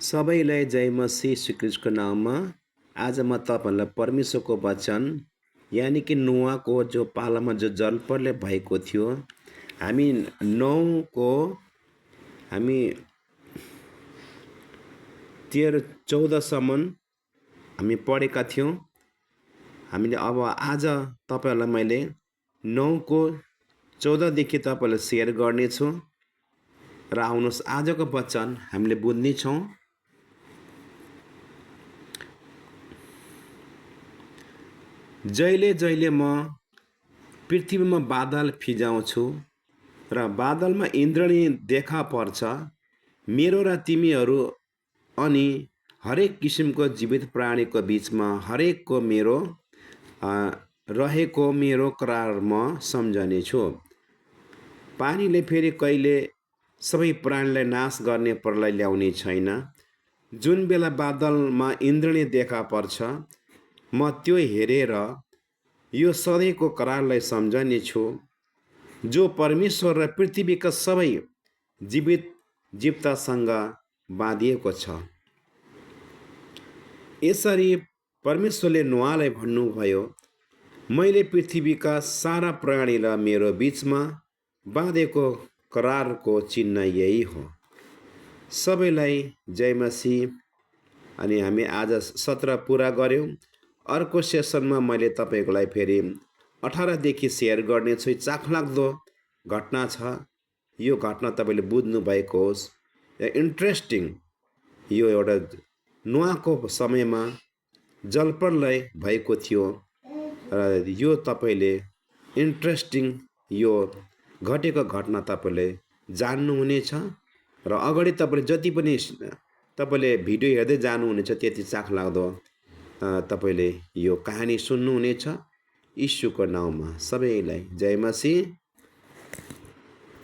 सबैलाई जय मसीह श्रीकृष्णको नाममा आज म तपाईँहरूलाई परमेश्वरको वचन यानि कि नोआको जो पालामा जो जलप्रलय भएको थियो हामी 9 हामी 13-14सम्म हामी पढेका थियौँ। हामीले अब आज तपाईँहरूलाई मैले 9-14देखि तपाईँलाई सेयर गर्नेछु र आउनुहोस् आजको वचन हामीले बुझ्नेछौँ। जहिले जहिले म पृथ्वीमा बादल फिजाउँछु र बादलमा इन्द्रणी देखा पर्छ, मेरो र तिमीहरू अनि हरेक किसिमको जीवित प्राणीको बिचमा हरेकको मेरो रहेको मेरो करार म सम्झनेछु। पानीले फेरि कहिले सबै प्राणीलाई नाश गर्ने प्रलय ल्याउने छैन। जुन बेला बादलमा इन्द्रणी देखा पर्छ, म त्यो हेरेर यो सधैँको करारलाई सम्झनेछु जो परमेश्वर र पृथ्वीका सबै जीवित जीवतासँग बाँधिएको छ। यसरी परमेश्वरले नोआलाई भन्नुभयो, मैले पृथ्वीका सारा प्राणीलाई मेरो बिचमा बाँधेको करारको चिन्ह यही हो। सबैलाई जय मसीह। अनि हामी आज 17 पुरा गऱ्यौँ। अर्को सेसनमा मैले तपाईँकोलाई फेरि 18देखि सेयर गर्नेछु। चाखलाग्दो घटना छ। यो घटना तपाईँले बुझ्नु भएको होस्। इन्ट्रेस्टिङ यो एउटा नोआको समयमा जलप्रलय भएको थियो र यो तपाईँले इन्ट्रेस्टिङ यो घटेको घटना तपाईँले जान्नुहुनेछ र अगाडि तपाईँले जति पनि तपाईँले भिडियो हेर्दै जानुहुनेछ त्यति चाखलाग्दो तपाईँले यो कहानी सुन्नुहुनेछ। यीशुको नाउँमा सबैलाई जय मसीह।